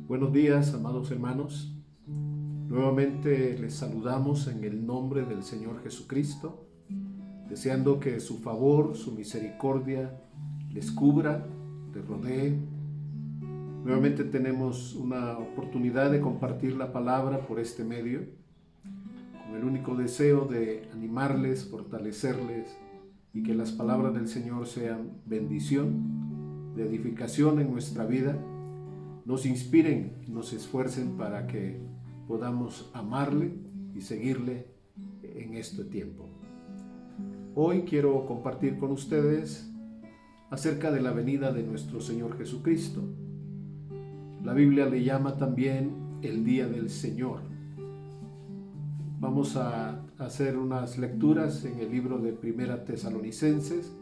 Buenos días, amados hermanos. Nuevamente les saludamos en el nombre del Señor Jesucristo, deseando que su favor, su misericordia les cubra, les rodee. Nuevamente tenemos una oportunidad de compartir la palabra por este medio, con el único deseo de animarles, fortalecerles y que las palabras del Señor sean bendición, de edificación en nuestra vida, nos inspiren y nos esfuercen para que podamos amarle y seguirle en este tiempo. Hoy quiero compartir con ustedes acerca de la venida de nuestro Señor Jesucristo. La Biblia le llama también el Día del Señor. Vamos a hacer unas lecturas en el libro de Primera Tesalonicenses.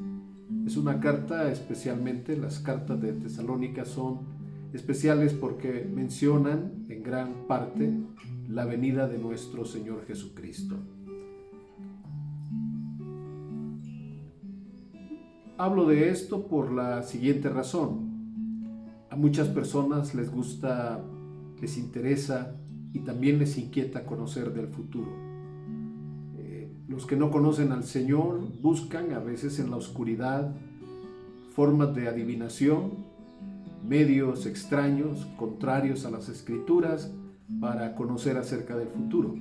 Es una carta, especialmente las cartas de Tesalónica son especiales porque mencionan en gran parte la venida de nuestro Señor Jesucristo. Hablo de esto por la siguiente razón. A muchas personas les gusta, les interesa y también les inquieta conocer del futuro. Los que no conocen al Señor buscan a veces en la oscuridad formas de adivinación, medios extraños, contrarios a las Escrituras, para conocer acerca del futuro.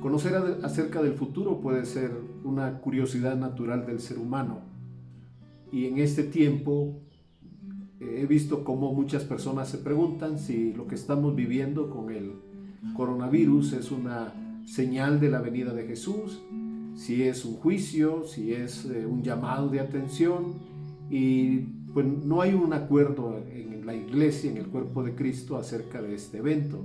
Conocer acerca del futuro puede ser una curiosidad natural del ser humano. Y en este tiempo he visto cómo muchas personas se preguntan si lo que estamos viviendo con el coronavirus es una señal de la venida de Jesús, si es un juicio, si es un llamado de atención. Y pues no hay un acuerdo en la iglesia, en el cuerpo de Cristo, acerca de este evento.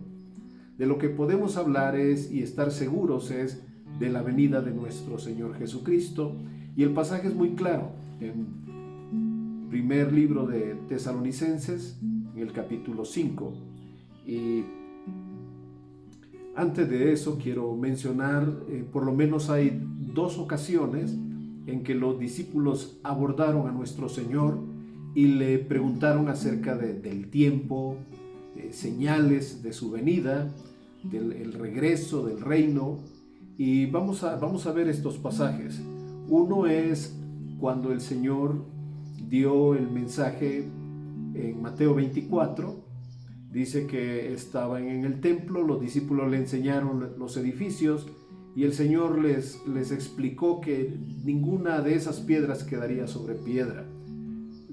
De lo que podemos hablar es, y estar seguros es, de la venida de nuestro Señor Jesucristo. Y el pasaje es muy claro, en primer libro de Tesalonicenses, en el capítulo 5. Y antes de eso quiero mencionar, por lo menos hay dos ocasiones en que los discípulos abordaron a nuestro Señor y le preguntaron acerca del tiempo, señales de su venida, del regreso del reino. Y vamos a ver estos pasajes. Uno es cuando el Señor dio el mensaje en Mateo 24. Dice que estaban en el templo, los discípulos le enseñaron los edificios y el Señor les explicó que ninguna de esas piedras quedaría sobre piedra.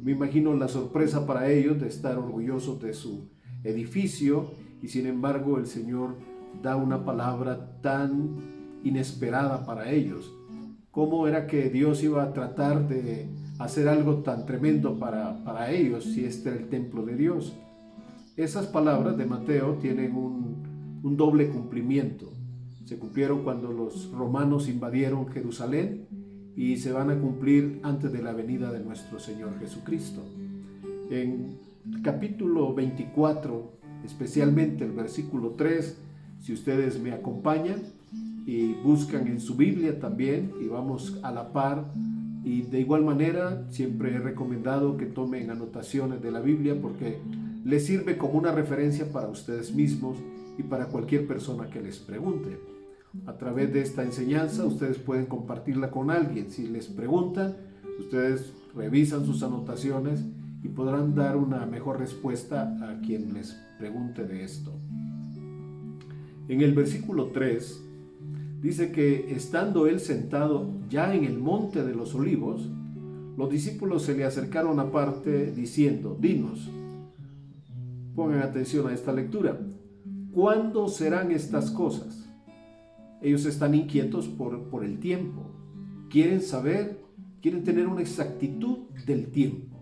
Me imagino la sorpresa para ellos de estar orgullosos de su edificio, y sin embargo el Señor da una palabra tan inesperada para ellos. ¿Cómo era que Dios iba a tratar de hacer algo tan tremendo para ellos si este era el templo de Dios? Esas palabras de Mateo tienen un doble cumplimiento. Se cumplieron cuando los romanos invadieron Jerusalén y se van a cumplir antes de la venida de nuestro Señor Jesucristo. En el capítulo 24, especialmente el versículo 3, si ustedes me acompañan y buscan en su Biblia también, y vamos a la par, y de igual manera siempre he recomendado que tomen anotaciones de la Biblia porque les sirve como una referencia para ustedes mismos y para cualquier persona que les pregunte. A través de esta enseñanza ustedes pueden compartirla con alguien. Si les preguntan, ustedes revisan sus anotaciones y podrán dar una mejor respuesta a quien les pregunte de esto. En el versículo 3 dice que estando él sentado ya en el monte de los olivos, los discípulos se le acercaron aparte diciendo: dinos, pongan atención a esta lectura, ¿cuándo serán estas cosas? Ellos están inquietos por el tiempo, quieren saber, quieren tener una exactitud del tiempo.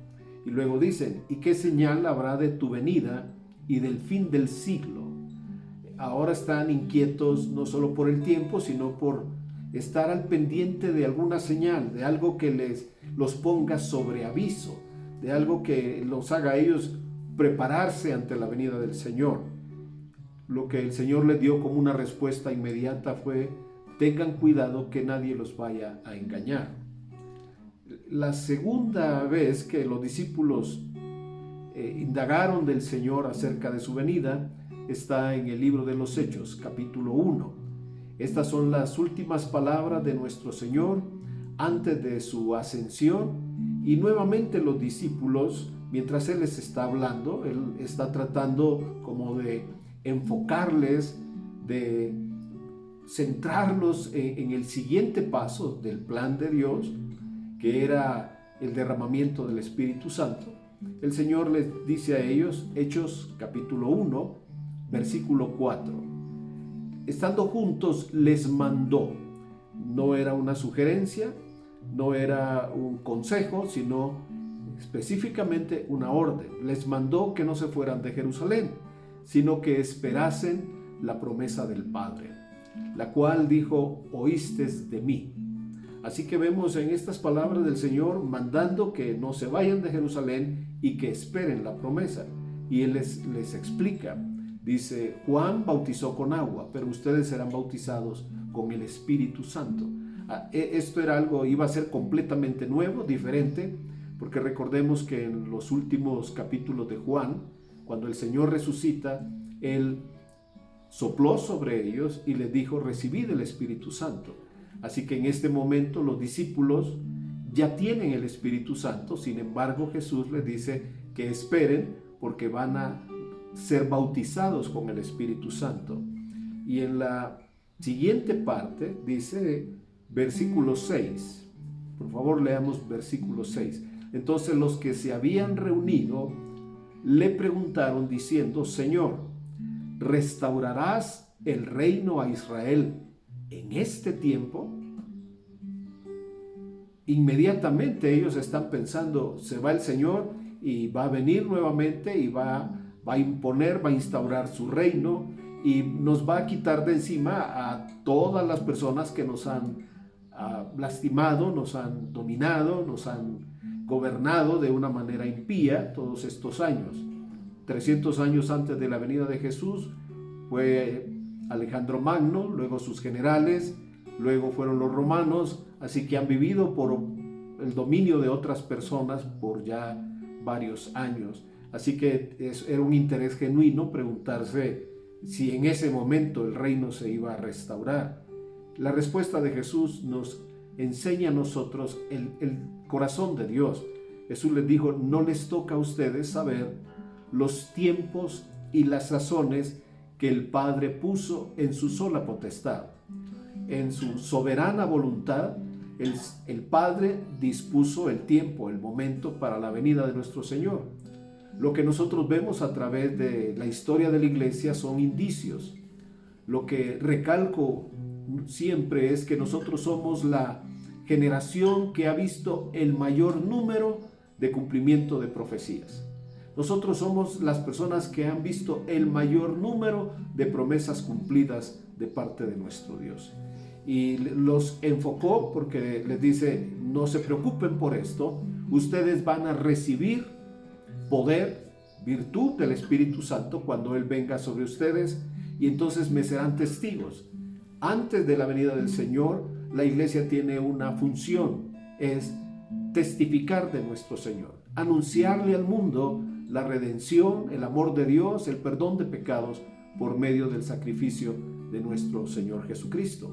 Y luego dicen: ¿y qué señal habrá de tu venida y del fin del siglo? Ahora están inquietos no solo por el tiempo, sino por estar al pendiente de alguna señal, de algo que los ponga sobre aviso, de algo que los haga a ellos prepararse ante la venida del Señor. Lo que el Señor les dio como una respuesta inmediata fue: tengan cuidado que nadie los vaya a engañar. La segunda vez que los discípulos indagaron del Señor acerca de su venida está en el libro de los Hechos, capítulo 1. Estas son las últimas palabras de nuestro Señor antes de su ascensión, y nuevamente los discípulos, mientras Él les está hablando, Él está tratando como de enfocarles, de centrarlos en el siguiente paso del plan de Dios, que era el derramamiento del Espíritu Santo. El Señor les dice a ellos, Hechos capítulo 1, versículo 4, estando juntos les mandó. No era una sugerencia, no era un consejo, sino específicamente una orden. Les mandó que no se fueran de Jerusalén, sino que esperasen la promesa del Padre, la cual dijo, oístes de mí. Así que vemos en estas palabras del Señor mandando que no se vayan de Jerusalén y que esperen la promesa. Y Él les explica, dice, Juan bautizó con agua, pero ustedes serán bautizados con el Espíritu Santo. Esto era algo, iba a ser completamente nuevo, diferente, porque recordemos que en los últimos capítulos de Juan, cuando el Señor resucita, Él sopló sobre ellos y les dijo, recibid el Espíritu Santo. Así que en este momento los discípulos ya tienen el Espíritu Santo, sin embargo Jesús les dice que esperen porque van a ser bautizados con el Espíritu Santo. Y en la siguiente parte dice versículo 6, por favor leamos versículo 6. Entonces los que se habían reunido le preguntaron diciendo, Señor, ¿restaurarás el reino a Israel en este tiempo? Inmediatamente ellos están pensando, se va el Señor y va a venir nuevamente y va a imponer, va a instaurar su reino y nos va a quitar de encima a todas las personas que nos han lastimado, nos han dominado, nos han gobernado de una manera impía todos estos años. 300 años antes de la venida de Jesús fue Alejandro Magno, luego sus generales, luego fueron los romanos, así que han vivido por el dominio de otras personas por ya varios años. Así que era un interés genuino preguntarse si en ese momento el reino se iba a restaurar. La respuesta de Jesús nos enseña a nosotros el corazón de Dios. Jesús les dijo, no les toca a ustedes saber los tiempos y las sazones que el Padre puso en su sola potestad. En su soberana voluntad, el Padre dispuso el tiempo, el momento para la venida de nuestro Señor. Lo que nosotros vemos a través de la historia de la iglesia son indicios. Lo que recalco siempre es que nosotros somos la generación que ha visto el mayor número de cumplimiento de profecías. Nosotros somos las personas que han visto el mayor número de promesas cumplidas de parte de nuestro Dios. Y los enfocó porque les dice, no se preocupen por esto, ustedes van a recibir poder, virtud del Espíritu Santo cuando Él venga sobre ustedes y entonces me serán testigos. Antes de la venida del Señor, la iglesia tiene una función, es testificar de nuestro Señor, anunciarle al mundo la redención, el amor de Dios, el perdón de pecados por medio del sacrificio de nuestro Señor Jesucristo.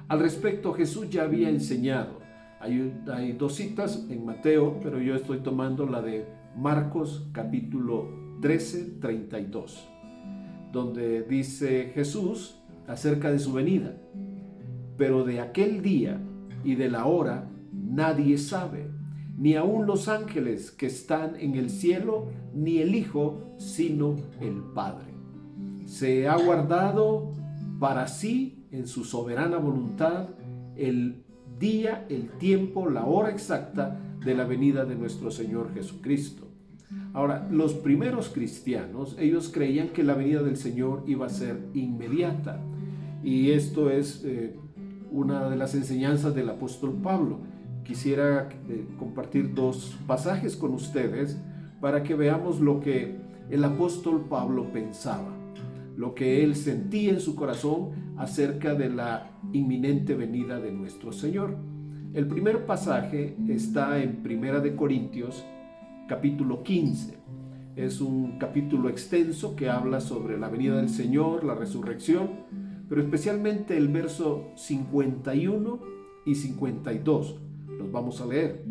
Al respecto, Jesús ya había enseñado. Hay dos citas en Mateo, pero yo estoy tomando la de Marcos capítulo 13, 32, donde dice Jesús acerca de su venida, pero de aquel día y de la hora nadie sabe, ni aun los ángeles que están en el cielo, ni el Hijo, sino el Padre. Se ha guardado para sí, en su soberana voluntad, el día, el tiempo, la hora exacta de la venida de nuestro Señor Jesucristo. Ahora, los primeros cristianos, ellos creían que la venida del Señor iba a ser inmediata. Y esto es una de las enseñanzas del apóstol Pablo. Quisiera compartir dos pasajes con ustedes para que veamos lo que el apóstol Pablo pensaba, lo que él sentía en su corazón acerca de la inminente venida de nuestro Señor. El primer pasaje está en Primera de Corintios, capítulo 15. Es un capítulo extenso que habla sobre la venida del Señor, la resurrección, pero especialmente el verso 51 y 52. Los vamos a leer.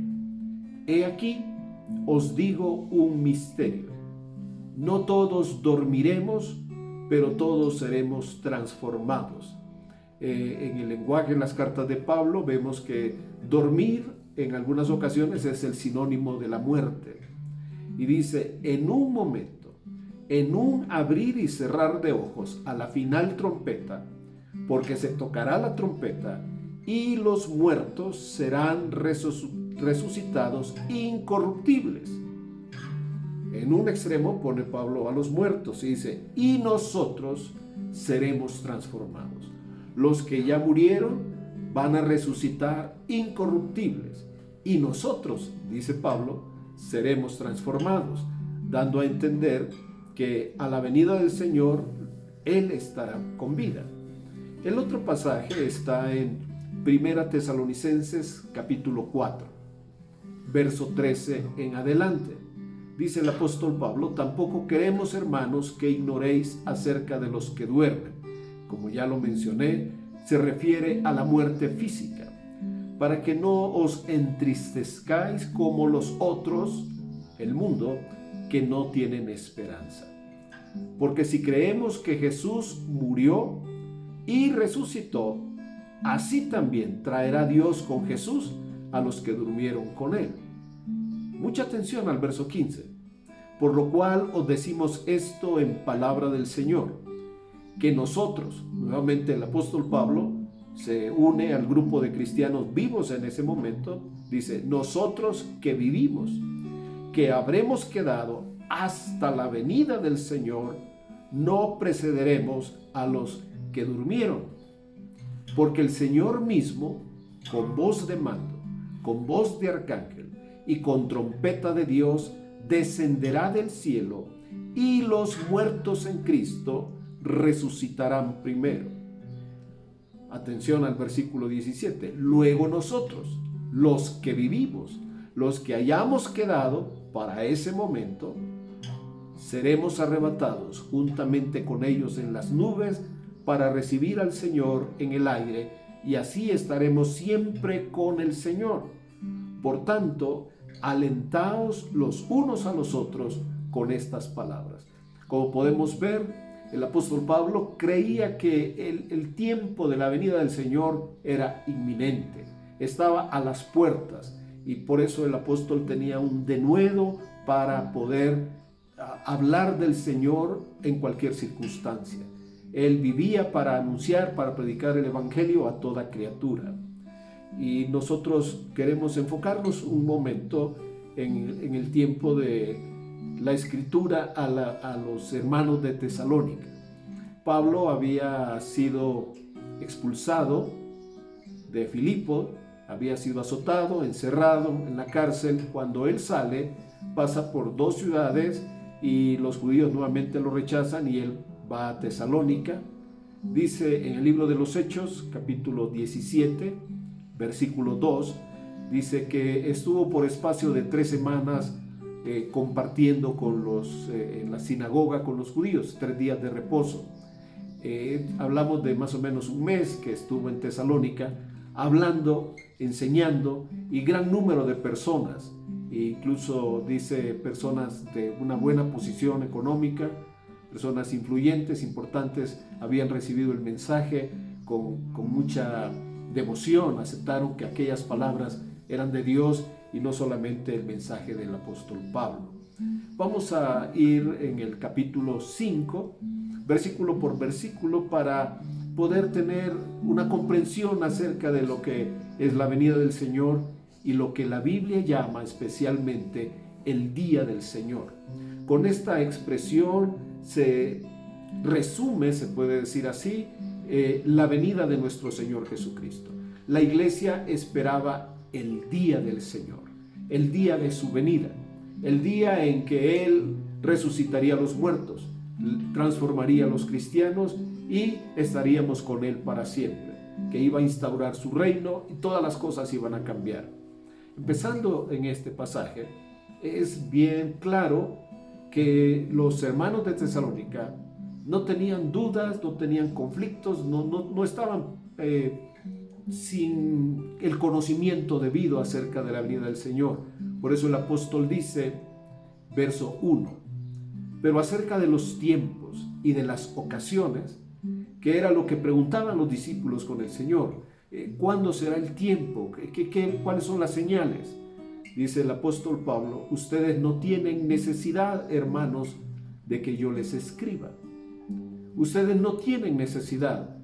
He aquí, os digo un misterio. No todos dormiremos, pero todos seremos transformados. En el lenguaje de las cartas de Pablo vemos que dormir en algunas ocasiones es el sinónimo de la muerte. Y dice, en un momento, en un abrir y cerrar de ojos, a la final trompeta, porque se tocará la trompeta y los muertos serán resucitados incorruptibles. En un extremo pone Pablo a los muertos y dice, y nosotros seremos transformados. Los que ya murieron van a resucitar incorruptibles. Y nosotros, dice Pablo, seremos transformados, dando a entender que a la venida del Señor, Él estará con vida. El otro pasaje está en 1 Tesalonicenses capítulo 4, verso 13 en adelante. Dice el apóstol Pablo, tampoco queremos, hermanos, que ignoréis acerca de los que duermen. Como ya lo mencioné, se refiere a la muerte física, para que no os entristezcáis como los otros, el mundo, que no tienen esperanza. Porque si creemos que Jesús murió y resucitó, así también traerá Dios con Jesús a los que durmieron con él. Mucha atención al verso 15. Por lo cual os decimos esto en palabra del Señor, que nosotros, nuevamente el apóstol Pablo se une al grupo de cristianos vivos en ese momento, dice, nosotros que vivimos, que habremos quedado hasta la venida del Señor, no precederemos a los que durmieron, porque el Señor mismo, con voz de mando, con voz de arcángel y con trompeta de Dios, descenderá del cielo, y los muertos en Cristo resucitarán primero. Atención al versículo 17. Luego nosotros, los que vivimos, los que hayamos quedado para ese momento, seremos arrebatados juntamente con ellos en las nubes para recibir al Señor en el aire, y así estaremos siempre con el Señor. Por tanto, alentaos los unos a los otros con estas palabras. Como podemos ver, el apóstol Pablo creía que el tiempo de la venida del Señor era inminente, estaba a las puertas, y por eso el apóstol tenía un denuedo para poder hablar del Señor en cualquier circunstancia. Él vivía para anunciar, para predicar el evangelio a toda criatura. Y nosotros queremos enfocarnos un momento en el tiempo de la escritura a los hermanos de Tesalónica. Pablo había sido expulsado de Filipo, había sido azotado, encerrado en la cárcel. Cuando él sale, pasa por 2 ciudades y los judíos nuevamente lo rechazan y él va a Tesalónica. Dice en el libro de los Hechos, capítulo 17, versículo 2, dice que estuvo por espacio de 3 semanas compartiendo en la sinagoga con los judíos, 3 días de reposo. Hablamos de más o menos un mes que estuvo en Tesalónica, hablando, enseñando, y gran número de personas, incluso dice personas de una buena posición económica, personas influyentes, importantes, habían recibido el mensaje con mucha devoción, aceptaron que aquellas palabras eran de Dios y no solamente el mensaje del apóstol Pablo. Vamos a ir en el capítulo 5, versículo por versículo, para poder tener una comprensión acerca de lo que es la venida del Señor y lo que la Biblia llama especialmente el día del Señor. Con esta expresión se resume, se puede decir así, la venida de nuestro Señor Jesucristo. La iglesia esperaba el día del Señor, el día de su venida, el día en que Él resucitaría a los muertos, transformaría a los cristianos y estaríamos con Él para siempre, que iba a instaurar su reino y todas las cosas iban a cambiar. Empezando en este pasaje, es bien claro que los hermanos de Tesalónica no tenían dudas, no tenían conflictos, no estaban sin el conocimiento debido acerca de la venida del Señor. Por eso el apóstol dice, verso 1, pero acerca de los tiempos y de las ocasiones, que era lo que preguntaban los discípulos con el Señor, ¿cuándo será el tiempo? ¿Cuáles son las señales? Dice el apóstol Pablo, ustedes no tienen necesidad, hermanos, de que yo les escriba. Ustedes no tienen necesidad,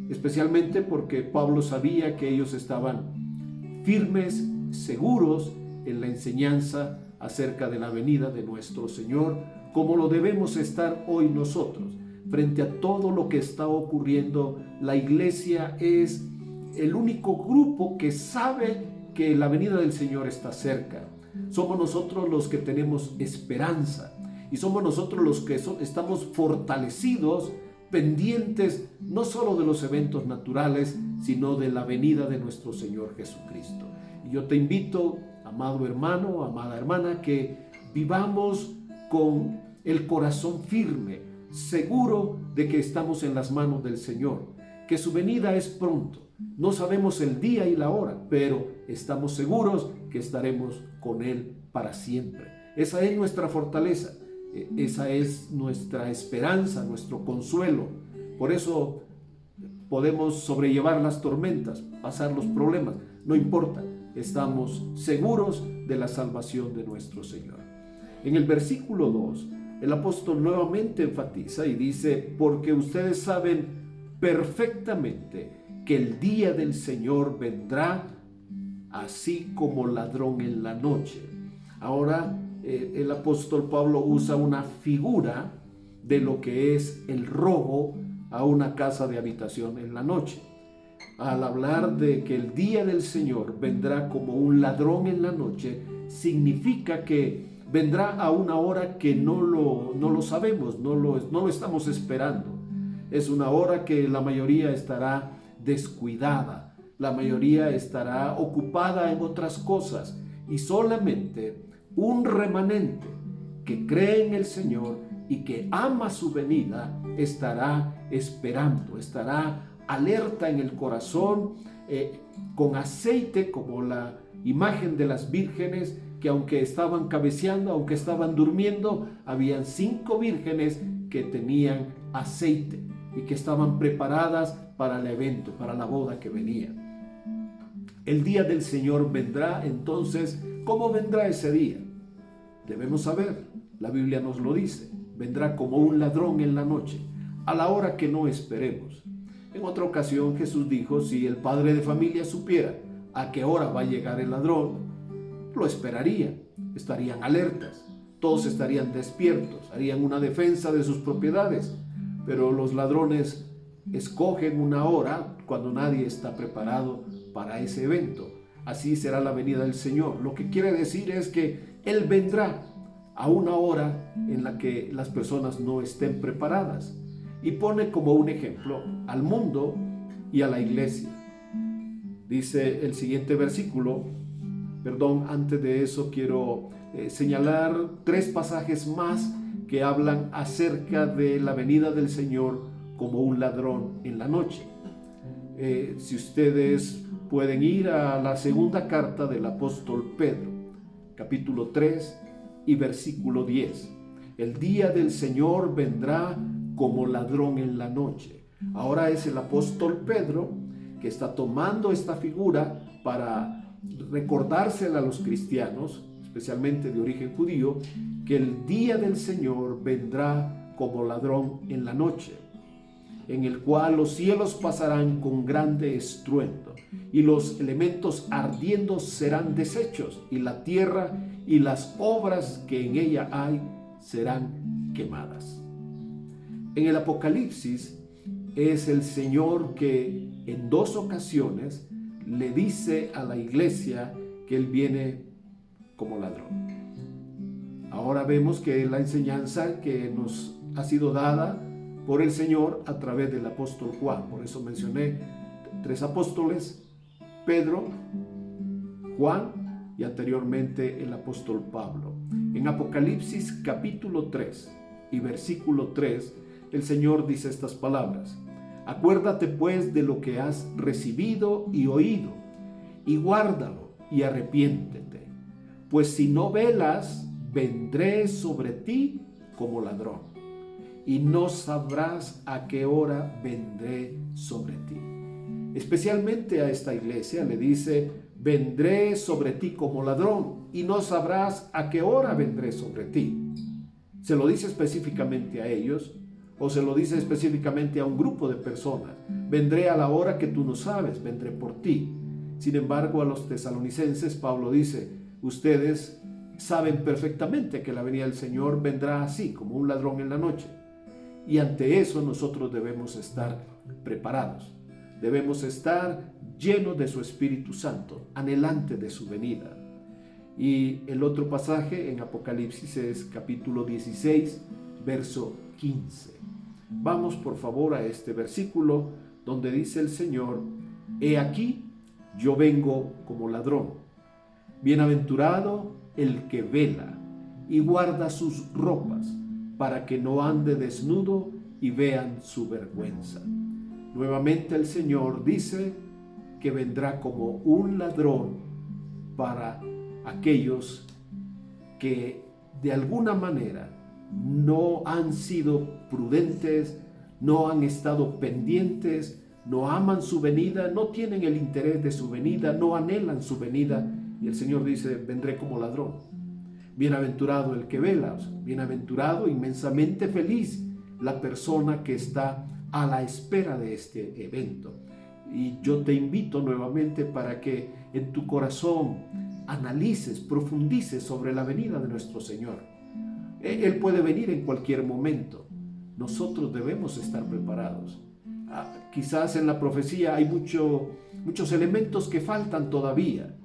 especialmente porque Pablo sabía que ellos estaban firmes, seguros en la enseñanza acerca de la venida de nuestro Señor, como lo debemos estar hoy nosotros. Frente a todo lo que está ocurriendo, la iglesia es el único grupo que sabe que la venida del Señor está cerca. Somos nosotros los que tenemos esperanza y somos nosotros los que estamos fortalecidos, pendientes no solo de los eventos naturales, sino de la venida de nuestro Señor Jesucristo. Y yo te invito, amado hermano, amada hermana, que vivamos con el corazón firme, seguro de que estamos en las manos del Señor, que su venida es pronto. No sabemos el día y la hora, pero estamos seguros que estaremos con Él para siempre. Esa es nuestra fortaleza, esa es nuestra esperanza, nuestro consuelo. Por eso podemos sobrellevar las tormentas, pasar los problemas, no importa, estamos seguros de la salvación de nuestro Señor. En el versículo 2, el apóstol nuevamente enfatiza y dice, porque ustedes saben perfectamente que el día del Señor vendrá así como ladrón en la noche. Ahora el apóstol Pablo usa una figura de lo que es el robo a una casa de habitación en la noche. Al hablar de que el día del Señor vendrá como un ladrón en la noche, significa que vendrá a una hora que no lo sabemos, no lo estamos esperando. Es una hora que la mayoría estará descuidada, la mayoría estará ocupada en otras cosas y solamente un remanente que cree en el Señor y que ama su venida estará esperando, estará alerta en el corazón, con aceite, como la imagen de las vírgenes que aunque estaban cabeceando, aunque estaban durmiendo, habían 5 vírgenes que tenían aceite y que estaban preparadas para el evento, para la boda que venía. El día del Señor vendrá. Entonces, ¿cómo vendrá ese día? Debemos saber, la Biblia nos lo dice, vendrá como un ladrón en la noche, a la hora que no esperemos. En otra ocasión Jesús dijo, si el padre de familia supiera a qué hora va a llegar el ladrón, lo esperaría, estarían alertas, todos estarían despiertos, harían una defensa de sus propiedades, pero los ladrones escogen una hora cuando nadie está preparado para ese evento. Así será la venida del Señor. Lo que quiere decir es que Él vendrá a una hora en la que las personas no estén preparadas. Y pone como un ejemplo al mundo y a la iglesia. Dice el siguiente versículo, antes de eso quiero señalar 3 pasajes más que hablan acerca de la venida del Señor como un ladrón en la noche. Si ustedes pueden ir a la segunda carta del apóstol Pedro, capítulo 3 y versículo 10. El día del Señor vendrá como ladrón en la noche. Ahora es el apóstol Pedro que está tomando esta figura para recordársela a los cristianos, especialmente de origen judío, que el día del Señor vendrá como ladrón en la noche, en el cual los cielos pasarán con grande estruendo, y los elementos ardiendo serán deshechos, y la tierra y las obras que en ella hay serán quemadas. En el Apocalipsis es el Señor que en 2 ocasiones le dice a la iglesia que Él viene como ladrón. Ahora vemos que la enseñanza que nos ha sido dada por el Señor a través del apóstol Juan. Por eso mencioné 3 apóstoles, Pedro, Juan y anteriormente el apóstol Pablo. En Apocalipsis capítulo 3 y versículo 3, el Señor dice estas palabras: acuérdate pues de lo que has recibido y oído, y guárdalo y arrepiéntete, pues si no velas, vendré sobre ti como ladrón, y no sabrás a qué hora vendré sobre ti. Especialmente a esta iglesia le dice: vendré sobre ti como ladrón, y no sabrás a qué hora vendré sobre ti. ¿Se lo dice específicamente a ellos o se lo dice específicamente a un grupo de personas? Vendré a la hora que tú no sabes, vendré por ti. Sin embargo, a los tesalonicenses Pablo dice: ustedes saben perfectamente que la venida del Señor vendrá así, como un ladrón en la noche. Y ante eso nosotros debemos estar preparados. Debemos estar llenos de su Espíritu Santo, anhelante de su venida. Y el otro pasaje en Apocalipsis es capítulo 16, verso 15. Vamos por favor a este versículo donde dice el Señor: he aquí, yo vengo como ladrón. Bienaventurado el que vela y guarda sus ropas, para que no ande desnudo y vean su vergüenza. Nuevamente el Señor dice que vendrá como un ladrón para aquellos que de alguna manera no han sido prudentes, no han estado pendientes, no aman su venida, no tienen el interés de su venida, no anhelan su venida. Y el Señor dice: vendré como ladrón. Bienaventurado el que vela, bienaventurado, inmensamente feliz la persona que está a la espera de este evento. Y yo te invito nuevamente para que en tu corazón analices, profundices sobre la venida de nuestro Señor. Él puede venir en cualquier momento. Nosotros debemos estar preparados. Quizás en la profecía hay muchos elementos que faltan todavía.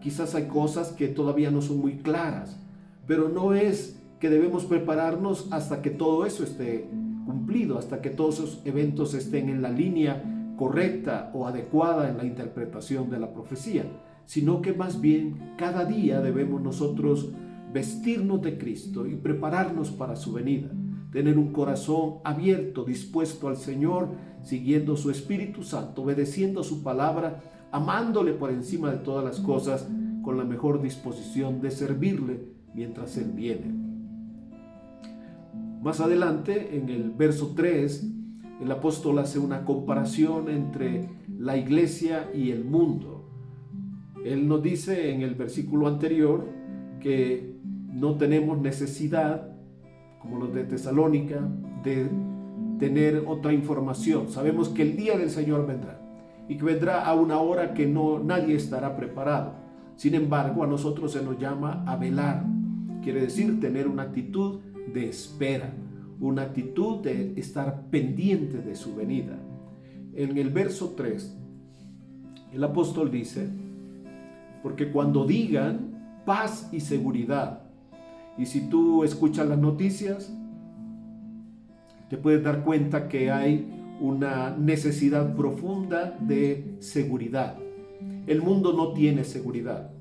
Quizás hay cosas que todavía no son muy claras, pero no es que debemos prepararnos hasta que todo eso esté cumplido, hasta que todos esos eventos estén en la línea correcta o adecuada en la interpretación de la profecía, sino que más bien cada día debemos nosotros vestirnos de Cristo y prepararnos para su venida, tener un corazón abierto, dispuesto al Señor, siguiendo su Espíritu Santo, obedeciendo su palabra, amándole por encima de todas las cosas, con la mejor disposición de servirle mientras Él viene. Más adelante, en el verso 3, el apóstol hace una comparación entre la iglesia y el mundo. Él nos dice en el versículo anterior que no tenemos necesidad, como los de Tesalónica, de tener otra información. Sabemos que el día del Señor vendrá y que vendrá a una hora que nadie estará preparado. Sin embargo, a nosotros se nos llama a velar. Quiere decir tener una actitud de espera, una actitud de estar pendiente de su venida. En el verso 3, el apóstol dice: porque cuando digan paz y seguridad, y si tú escuchas las noticias, te puedes dar cuenta que hay una necesidad profunda de seguridad. El mundo no tiene seguridad.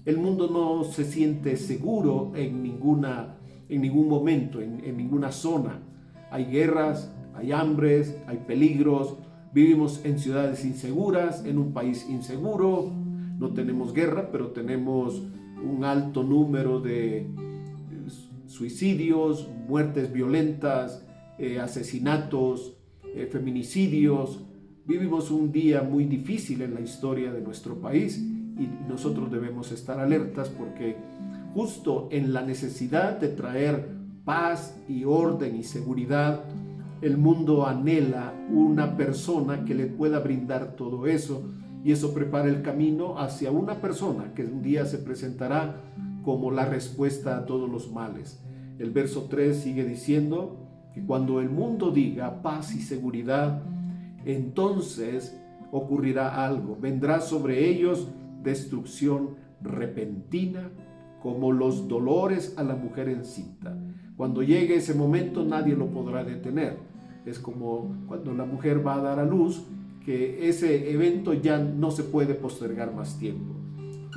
El mundo no se siente seguro en ningún momento, en ninguna zona. Hay guerras, hay hambres, hay peligros. Vivimos en ciudades inseguras, en un país inseguro. No tenemos guerra, pero tenemos un alto número de suicidios, muertes violentas, asesinatos, feminicidios. Vivimos un día muy difícil en la historia de nuestro país y nosotros debemos estar alertas, porque justo en la necesidad de traer paz y orden y seguridad, el mundo anhela una persona que le pueda brindar todo eso, y eso prepara el camino hacia una persona que un día se presentará como la respuesta a todos los males. El verso 3 sigue diciendo que cuando el mundo diga paz y seguridad, entonces ocurrirá algo. Vendrá sobre ellos destrucción repentina, como los dolores a la mujer encinta. Cuando llegue ese momento, nadie lo podrá detener. Es como cuando la mujer va a dar a luz, que ese evento ya no se puede postergar más tiempo.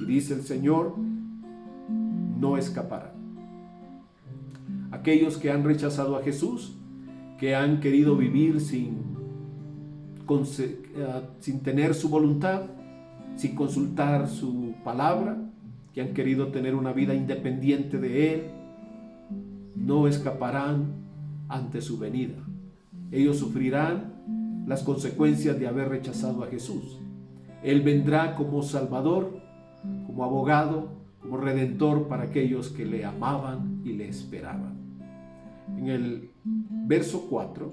Y dice el Señor: no escaparán. Aquellos que han rechazado a Jesús, que han querido vivir sin tener su voluntad, sin consultar su palabra, que han querido tener una vida independiente de Él, no escaparán ante su venida. Ellos sufrirán las consecuencias de haber rechazado a Jesús. Él vendrá como Salvador, como abogado, como Redentor para aquellos que le amaban y le esperaban. En el verso 4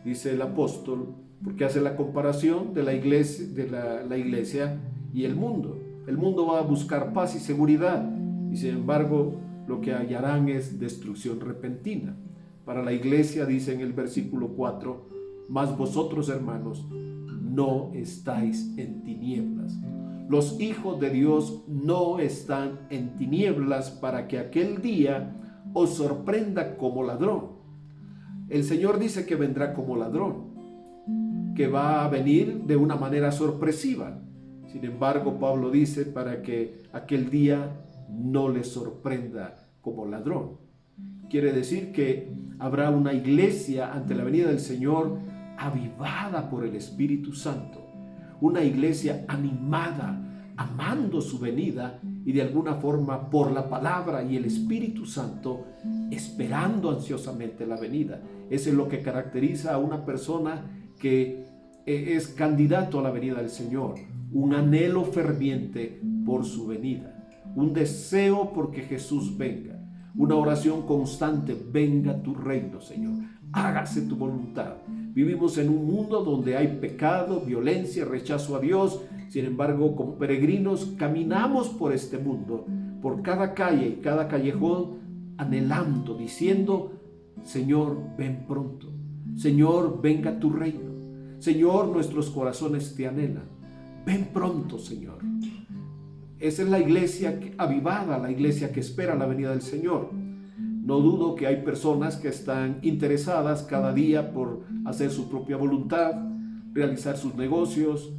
dice el apóstol, porque hace la comparación de la iglesia y el mundo. El mundo va a buscar paz y seguridad, y sin embargo lo que hallarán es destrucción repentina. Para la iglesia dice en el versículo 4, mas vosotros, hermanos, no estáis en tinieblas. Los hijos de Dios no están en tinieblas para que aquel día os sorprenda como ladrón. El Señor dice que vendrá como ladrón, que va a venir de una manera sorpresiva. Sin embargo, Pablo dice para que aquel día no les sorprenda como ladrón. Quiere decir que habrá una iglesia ante la venida del Señor avivada por el Espíritu Santo, una iglesia animada, amando su venida y de alguna forma por la palabra y el Espíritu Santo esperando ansiosamente la venida. Eso es lo que caracteriza a una persona que es candidato a la venida del Señor, un anhelo ferviente por su venida, un deseo porque Jesús venga, una oración constante: venga tu reino, Señor, hágase tu voluntad. Vivimos en un mundo donde hay pecado, violencia, rechazo a Dios. Sin embargo, como peregrinos caminamos por este mundo, por cada calle y cada callejón, anhelando, diciendo: Señor, ven pronto. Señor, venga tu reino. Señor, nuestros corazones te anhelan. Ven pronto, Señor. Esa es la iglesia avivada, la iglesia que espera la venida del Señor. No dudo que hay personas que están interesadas cada día por hacer su propia voluntad, realizar sus negocios,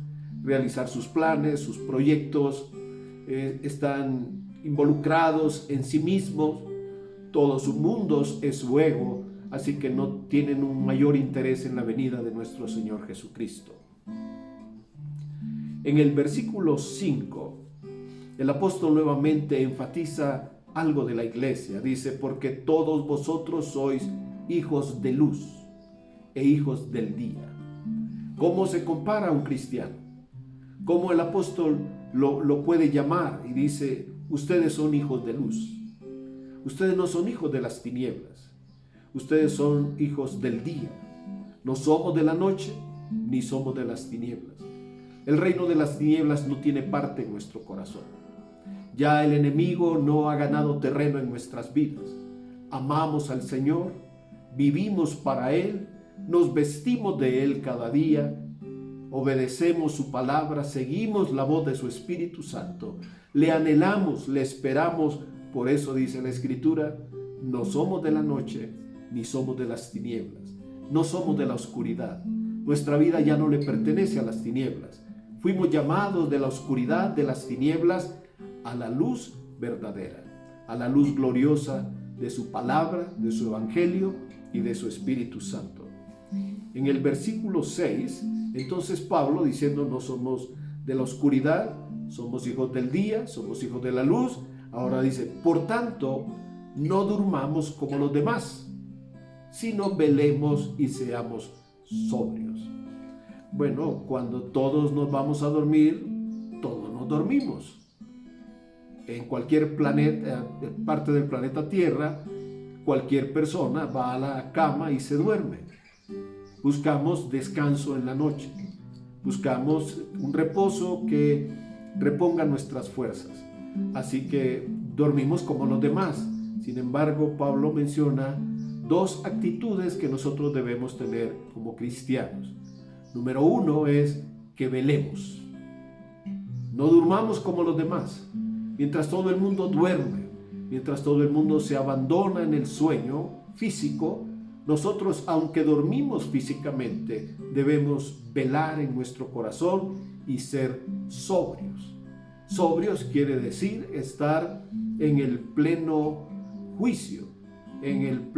realizar sus planes, sus proyectos, están involucrados en sí mismos, todo su mundo es su ego, así que no tienen un mayor interés en la venida de nuestro Señor Jesucristo. En el versículo 5, el apóstol nuevamente enfatiza algo de la iglesia. Dice: porque todos vosotros sois hijos de luz e hijos del día. ¿Cómo se compara a un cristiano? ¿Cómo el apóstol lo puede llamar? Y dice: ustedes son hijos de luz. Ustedes no son hijos de las tinieblas. Ustedes son hijos del día. No somos de la noche, ni somos de las tinieblas. El reino de las tinieblas no tiene parte en nuestro corazón. Ya el enemigo no ha ganado terreno en nuestras vidas. Amamos al Señor, vivimos para Él, nos vestimos de Él cada día, obedecemos su palabra, seguimos la voz de su Espíritu Santo, le anhelamos, le esperamos. Por eso dice la Escritura: no somos de la noche, ni somos de las tinieblas, no somos de la oscuridad. Nuestra vida ya no le pertenece a las tinieblas. Fuimos llamados de la oscuridad, de las tinieblas, a la luz verdadera, a la luz gloriosa de su palabra, de su evangelio y de su Espíritu Santo. En el versículo 6, entonces Pablo, diciendo: no somos de la oscuridad, somos hijos del día, somos hijos de la luz. Ahora dice: por tanto, no durmamos como los demás, sino velemos y seamos sobrios. Bueno, cuando todos nos vamos a dormir, todos nos dormimos. En cualquier planeta, parte del planeta Tierra, cualquier persona va a la cama y se duerme. Buscamos descanso en la noche. Buscamos un reposo que reponga nuestras fuerzas. Así que dormimos como los demás. Sin embargo, Pablo menciona dos actitudes que nosotros debemos tener como cristianos. Número 1 es que velemos. No durmamos como los demás. Mientras todo el mundo duerme, mientras todo el mundo se abandona en el sueño físico, nosotros, aunque dormimos físicamente, debemos velar en nuestro corazón y ser sobrios. Sobrios quiere decir estar en el pleno juicio, en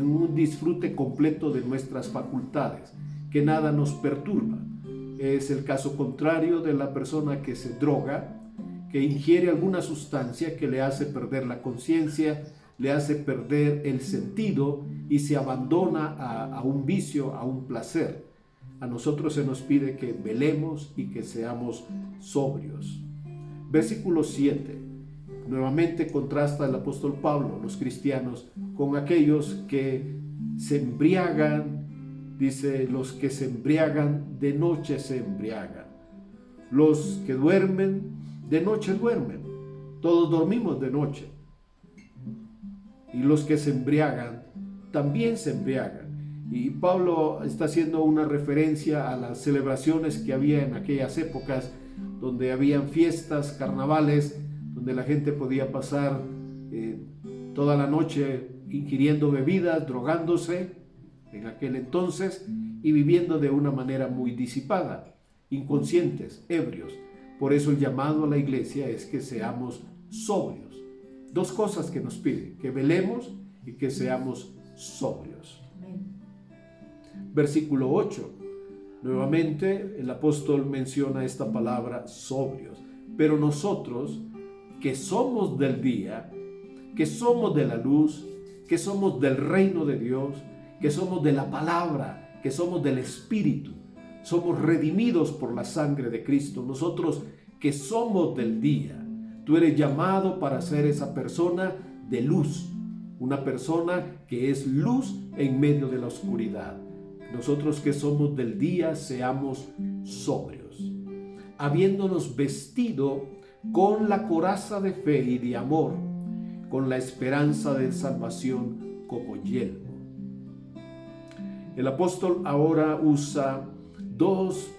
un disfrute completo de nuestras facultades, que nada nos perturba. Es el caso contrario de la persona que se droga, que ingiere alguna sustancia que le hace perder la conciencia, le hace perder el sentido y se abandona a un vicio, a un placer. A nosotros se nos pide que velemos y que seamos sobrios. Versículo 7. Nuevamente contrasta el apóstol Pablo, los cristianos, con aquellos que se embriagan. Dice, los que se embriagan, de noche se embriagan. Los que duermen, de noche duermen. Todos dormimos de noche. Y los que se embriagan, también se embriagan. Y Pablo está haciendo una referencia a las celebraciones que había en aquellas épocas, donde habían fiestas, carnavales, donde la gente podía pasar toda la noche ingiriendo bebidas, drogándose en aquel entonces y viviendo de una manera muy disipada, inconscientes, ebrios. Por eso el llamado a la iglesia es que seamos sobrios. Dos cosas que nos pide, que velemos y que seamos sobrios. Versículo 8. Nuevamente el apóstol menciona esta palabra sobrios. Pero nosotros, que somos del día, que somos de la luz, que somos del reino de Dios, que somos de la palabra, que somos del Espíritu, somos redimidos por la sangre de Cristo. Nosotros que somos del día, tú eres llamado para ser esa persona de luz, una persona que es luz en medio de la oscuridad. Nosotros que somos del día, seamos sobrios, habiéndonos vestido con la coraza de fe y de amor, con la esperanza de salvación como yelmo. El apóstol ahora usa dos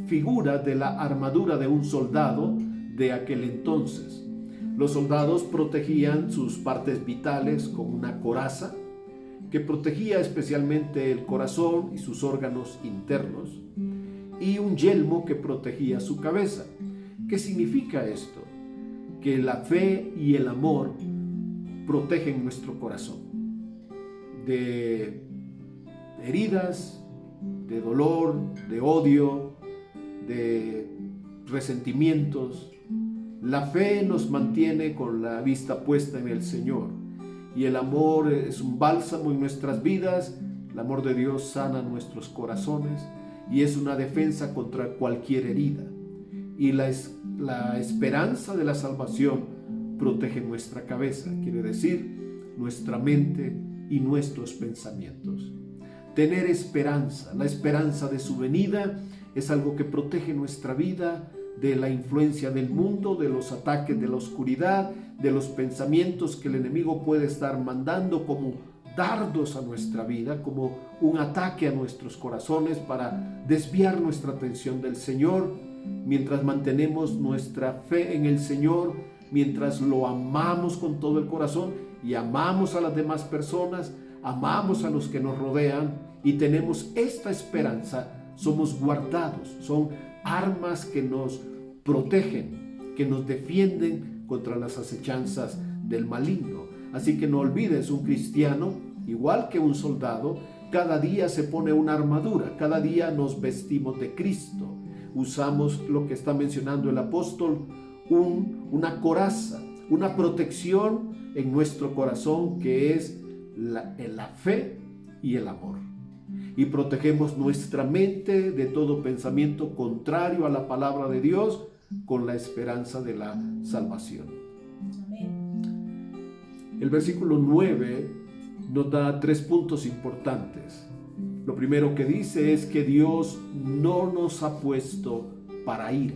figuras de la armadura de un soldado de aquel entonces. Los soldados protegían sus partes vitales con una coraza que protegía especialmente el corazón y sus órganos internos, y un yelmo que protegía su cabeza. ¿Qué significa esto? Que la fe y el amor protegen nuestro corazón de heridas, de dolor, de odio, de resentimientos. La fe nos mantiene con la vista puesta en el Señor, y el amor es un bálsamo en nuestras vidas. El amor de Dios sana nuestros corazones y es una defensa contra cualquier herida. Y la esperanza de la salvación protege nuestra cabeza, quiere decir nuestra mente y nuestros pensamientos. Tener esperanza, la esperanza de su venida, es algo que protege nuestra vida de la influencia del mundo, de los ataques de la oscuridad, de los pensamientos que el enemigo puede estar mandando como dardos a nuestra vida, como un ataque a nuestros corazones para desviar nuestra atención del Señor. Mientras mantenemos nuestra fe en el Señor, mientras lo amamos con todo el corazón y amamos a las demás personas, amamos a los que nos rodean y tenemos esta esperanza, somos guardados, son armas que nos protegen, que nos defienden contra las acechanzas del maligno. Así que no olvides, un cristiano, igual que un soldado, cada día se pone una armadura, cada día nos vestimos de Cristo. Usamos lo que está mencionando el apóstol, una coraza, una protección en nuestro corazón que es la fe y el amor. Y protegemos nuestra mente de todo pensamiento contrario a la palabra de Dios con la esperanza de la salvación. El versículo 9 nos da 3 puntos importantes. Lo primero que dice es que Dios no nos ha puesto para ira.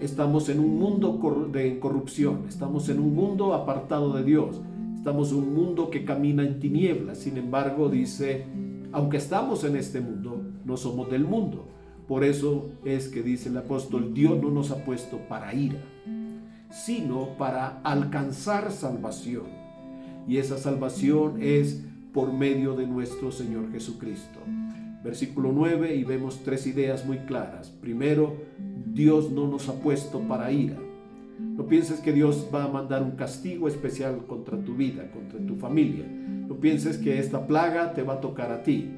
Estamos en un mundo de corrupción, estamos en un mundo apartado de Dios, estamos en un mundo que camina en tinieblas. Sin embargo, dice, aunque estamos en este mundo, no somos del mundo. Por eso es que dice el apóstol, Dios no nos ha puesto para ira, sino para alcanzar salvación. Y esa salvación es por medio de nuestro Señor Jesucristo. Versículo 9, y vemos 3 ideas muy claras. Primero, Dios no nos ha puesto para ira. No pienses que Dios va a mandar un castigo especial contra tu vida, contra tu familia. No pienses que esta plaga te va a tocar a ti.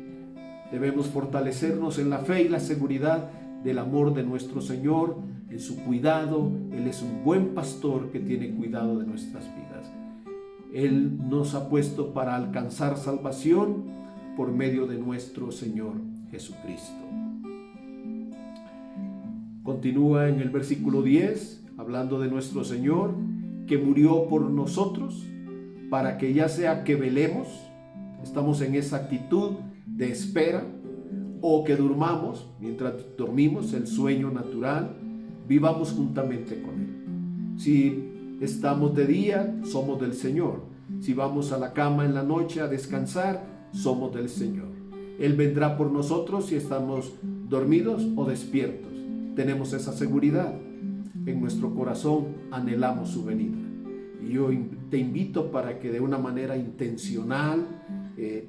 Debemos fortalecernos en la fe y la seguridad del amor de nuestro Señor, en su cuidado. Él es un buen pastor que tiene cuidado de nuestras vidas. Él nos ha puesto para alcanzar salvación por medio de nuestro Señor Jesucristo. Continúa en el versículo 10, hablando de nuestro Señor, que murió por nosotros, para que ya sea que velemos, estamos en esa actitud de espera, o que durmamos, mientras dormimos, el sueño natural, vivamos juntamente con Él. Si estamos de día, somos del Señor. Si vamos a la cama en la noche a descansar, somos del Señor. Él vendrá por nosotros si estamos dormidos o despiertos. Tenemos esa seguridad. En nuestro corazón anhelamos su venida. Y yo te invito para que de una manera intencional,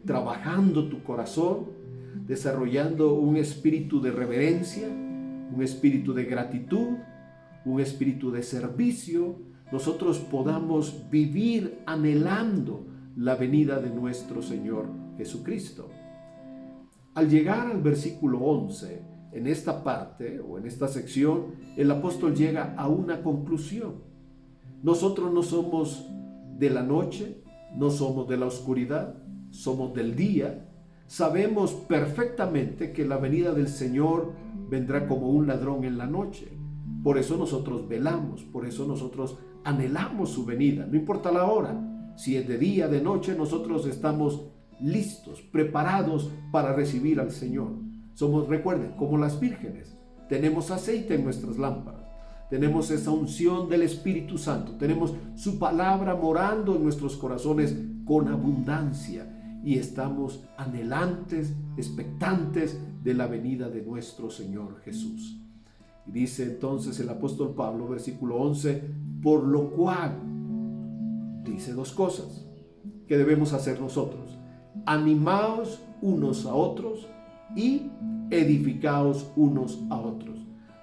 trabajando tu corazón, desarrollando un espíritu de reverencia, un espíritu de gratitud, un espíritu de servicio, nosotros podamos vivir anhelando la venida de nuestro Señor Jesucristo. Al llegar al versículo 11, en esta parte o en esta sección, el apóstol llega a una conclusión. Nosotros no somos de la noche, no somos de la oscuridad, somos del día. Sabemos perfectamente que la venida del Señor vendrá como un ladrón en la noche. Por eso nosotros velamos, por eso nosotros anhelamos su venida. No importa la hora, si es de día, de noche, nosotros estamos listos, preparados para recibir al Señor. Somos, recuerden, como las vírgenes. Tenemos aceite en nuestras lámparas. Tenemos esa unción del Espíritu Santo. Tenemos su palabra morando en nuestros corazones con abundancia. Y estamos anhelantes, expectantes de la venida de nuestro Señor Jesús. Y dice entonces el apóstol Pablo, versículo 11, por lo cual, dice dos cosas que debemos hacer nosotros. Animaos unos a otros y edificaos unos a otros.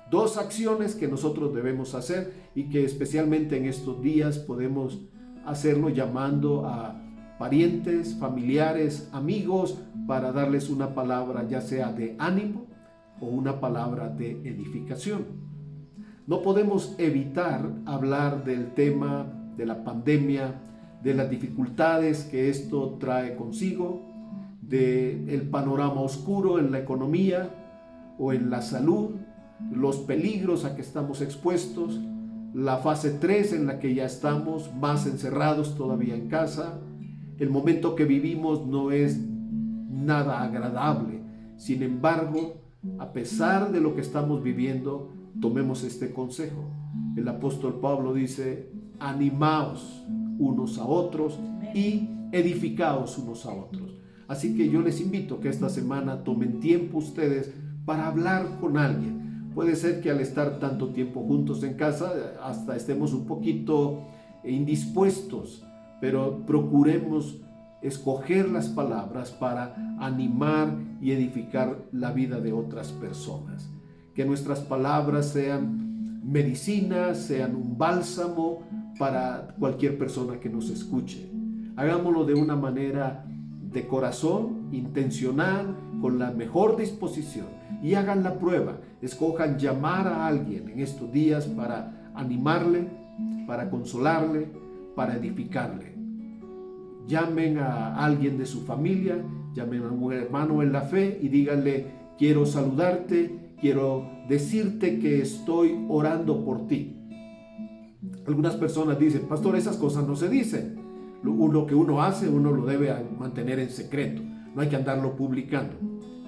Dos acciones que nosotros debemos hacer y que especialmente en estos días podemos hacerlo llamando a parientes, familiares, amigos, para darles una palabra ya sea de ánimo o una palabra de edificación. No podemos evitar hablar del tema de la pandemia, de las dificultades que esto trae consigo, del panorama oscuro en la economía o en la salud, los peligros a que estamos expuestos, la fase 3 en la que ya estamos más encerrados todavía en casa. El momento que vivimos no es nada agradable. Sin embargo, a pesar de lo que estamos viviendo, tomemos este consejo. El apóstol Pablo dice, animaos unos a otros y edificaos unos a otros. Así que yo les invito que esta semana tomen tiempo ustedes para hablar con alguien. Puede ser que al estar tanto tiempo juntos en casa, hasta estemos un poquito indispuestos, pero procuremos escoger las palabras para animar y edificar la vida de otras personas. Que nuestras palabras sean medicinas, sean un bálsamo para cualquier persona que nos escuche. Hagámoslo de una manera de corazón, intencional, con la mejor disposición, y hagan la prueba. Escojan llamar a alguien en estos días para animarle, para consolarle, para edificarle. Llamen a alguien de su familia, llamen a un hermano en la fe y díganle, quiero saludarte, quiero decirte que estoy orando por ti. Algunas personas dicen, pastor, esas cosas no se dicen. Lo que uno hace, uno lo debe mantener en secreto, no hay que andarlo publicando.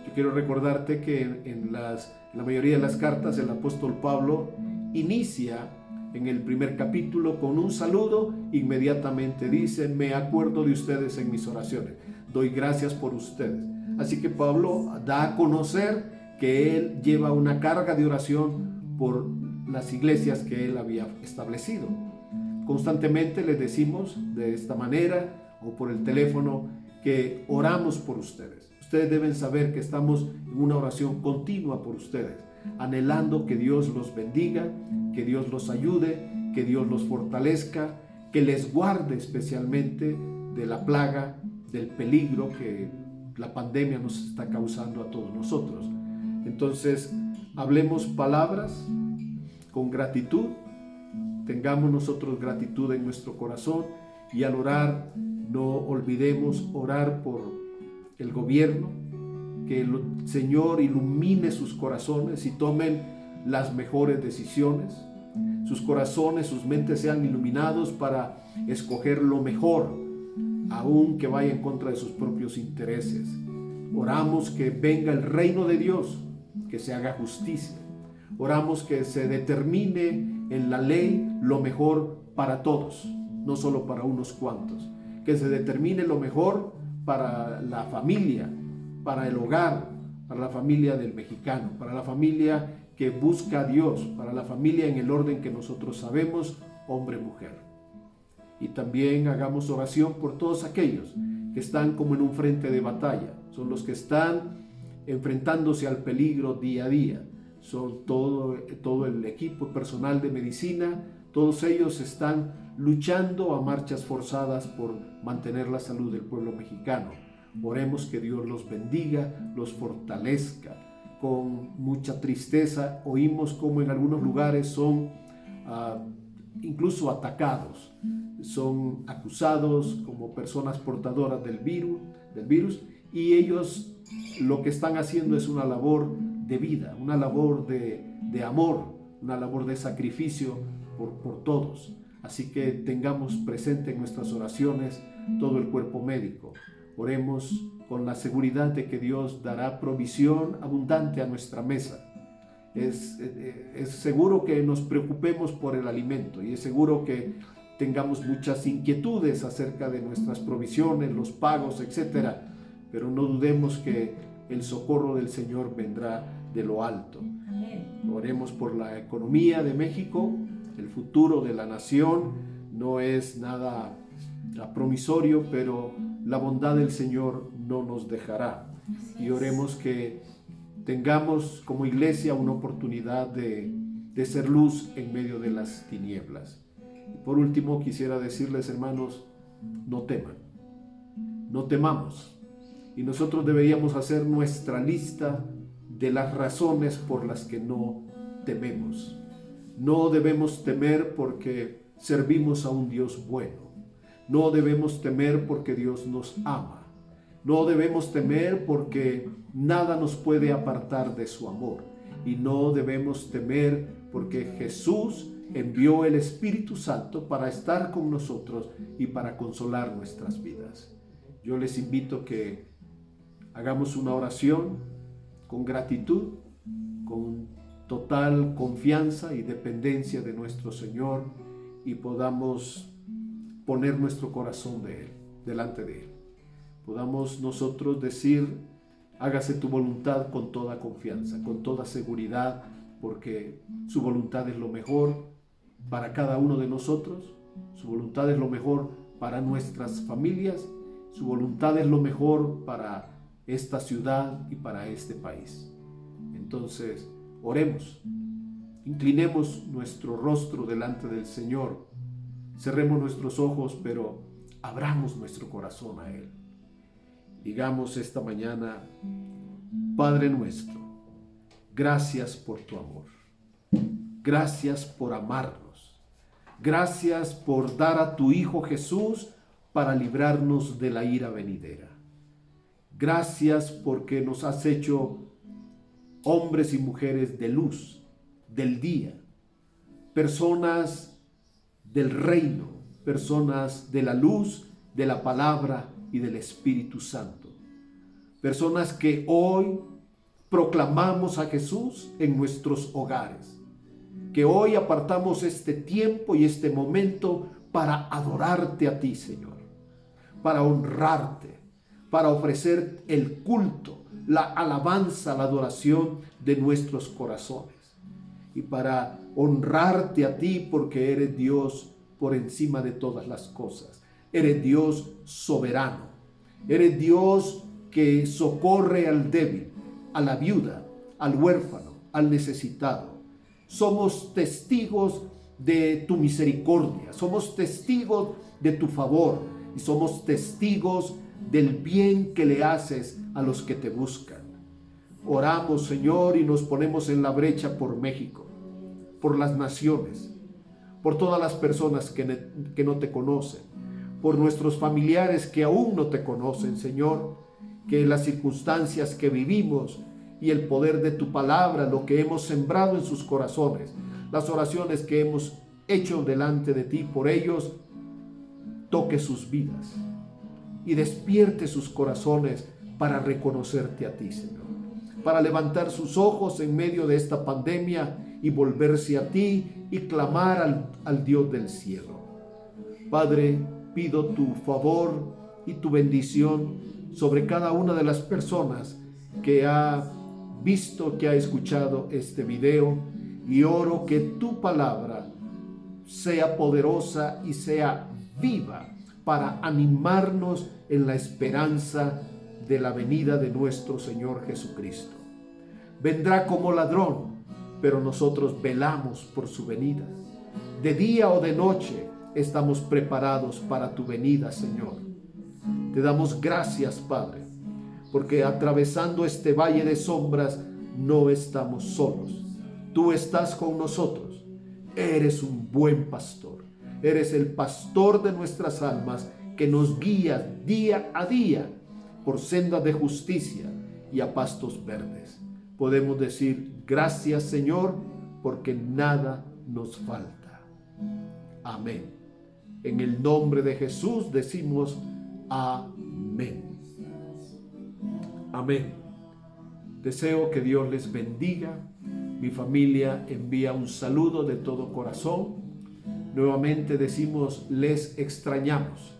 Yo quiero recordarte que en la mayoría de las cartas el apóstol Pablo inicia en el primer capítulo con un saludo, inmediatamente dice, me acuerdo de ustedes en mis oraciones, doy gracias por ustedes. Así que Pablo da a conocer que él lleva una carga de oración por las iglesias que él había establecido. Constantemente les decimos de esta manera o por el teléfono que oramos por ustedes. Ustedes deben saber que estamos en una oración continua por ustedes, anhelando que Dios los bendiga, que Dios los ayude, que Dios los fortalezca, que les guarde especialmente de la plaga, del peligro que la pandemia nos está causando a todos nosotros. Entonces, hablemos palabras con gratitud, tengamos nosotros gratitud en nuestro corazón, y al orar no olvidemos orar por el gobierno, que el Señor ilumine sus corazones y tomen las mejores decisiones. Sus corazones, sus mentes sean iluminados para escoger lo mejor, aun que vaya en contra de sus propios intereses. Oramos que venga el reino de Dios, que se haga justicia. Oramos que se determine en la ley lo mejor para todos, no solo para unos cuantos. Que se determine lo mejor para la familia, para el hogar, para la familia del mexicano, para la familia que busca a Dios, para la familia en el orden que nosotros sabemos, hombre, mujer. Y también hagamos oración por todos aquellos que están como en un frente de batalla. Son los que están enfrentándose al peligro día a día. Son todo el equipo personal de medicina. Todos ellos están luchando a marchas forzadas por mantener la salud del pueblo mexicano. Oremos que Dios los bendiga, los fortalezca. Con mucha tristeza oímos cómo en algunos lugares son incluso atacados, son acusados como personas portadoras del virus, y ellos lo que están haciendo es una labor de vida, una labor de amor, una labor de sacrificio por todos. Así que tengamos presente en nuestras oraciones todo el cuerpo médico. Oremos con la seguridad de que Dios dará provisión abundante a nuestra mesa. Es seguro que nos preocupemos por el alimento, y es seguro que tengamos muchas inquietudes acerca de nuestras provisiones, los pagos, etcétera. Pero no dudemos que el socorro del Señor vendrá de lo alto. Amén. Oremos por la economía de México. El futuro de la nación no es nada promisorio, pero la bondad del Señor no nos dejará. Y oremos que tengamos como iglesia una oportunidad de ser luz en medio de las tinieblas. Y por último, quisiera decirles, hermanos, no teman, no temamos. Y nosotros deberíamos hacer nuestra lista de las razones por las que no tememos. No debemos temer porque servimos a un Dios bueno. No debemos temer porque Dios nos ama. No debemos temer porque nada nos puede apartar de su amor. Y no debemos temer porque Jesús envió el Espíritu Santo para estar con nosotros y para consolar nuestras vidas. Yo les invito que hagamos una oración con gratitud, con total confianza y dependencia de nuestro Señor, y podamos poner nuestro corazón delante de Él. Podamos nosotros decir: hágase tu voluntad, con toda confianza, con toda seguridad, porque su voluntad es lo mejor para cada uno de nosotros. Su voluntad es lo mejor para nuestras familias. Su voluntad es lo mejor para esta ciudad y para este país. Entonces, oremos, inclinemos nuestro rostro delante del Señor, cerremos nuestros ojos, pero abramos nuestro corazón a Él. Digamos esta mañana: Padre nuestro, gracias por tu amor, gracias por amarnos, gracias por dar a tu Hijo Jesús para librarnos de la ira venidera. Gracias porque nos has hecho hombres y mujeres de luz, del día, personas del reino, personas de la luz, de la palabra y del Espíritu Santo. Personas que hoy proclamamos a Jesús en nuestros hogares, que hoy apartamos este tiempo y este momento para adorarte a ti, Señor, para honrarte, para ofrecer el culto, la alabanza, la adoración de nuestros corazones, y para honrarte a ti porque eres Dios por encima de todas las cosas. Eres Dios soberano, eres Dios que socorre al débil, a la viuda, al huérfano, al necesitado. Somos testigos de tu misericordia, somos testigos de tu favor y somos testigos del bien que le haces a los que te buscan. Oramos, Señor, y nos ponemos en la brecha por México, por las naciones, por todas las personas que no te conocen, por nuestros familiares que aún no te conocen, Señor, que las circunstancias que vivimos y el poder de tu palabra, lo que hemos sembrado en sus corazones, las oraciones que hemos hecho delante de ti por ellos, toque sus vidas y despierte sus corazones para reconocerte a ti, Señor, para levantar sus ojos en medio de esta pandemia y volverse a ti y clamar al Dios del cielo. Padre, pido tu favor y tu bendición sobre cada una de las personas que ha visto, que ha escuchado este video, y oro que tu palabra sea poderosa y sea viva para animarnos en la esperanza de la venida de nuestro Señor Jesucristo. Vendrá como ladrón, pero nosotros velamos por su venida. De día o de noche estamos preparados para tu venida, Señor. Te damos gracias, Padre, porque atravesando este valle de sombras no estamos solos. Tú estás con nosotros. Eres un buen pastor. Eres el pastor de nuestras almas que nos guía día a día por sendas de justicia y a pastos verdes. Podemos decir gracias, Señor, porque nada nos falta. Amén. En el nombre de Jesús decimos amén. Amén. Deseo que Dios les bendiga. Mi familia envía un saludo de todo corazón. Nuevamente decimos, les extrañamos.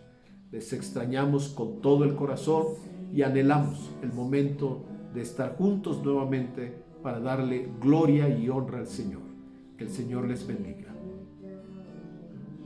Les extrañamos con todo el corazón y anhelamos el momento de estar juntos nuevamente para darle gloria y honra al Señor. Que el Señor les bendiga.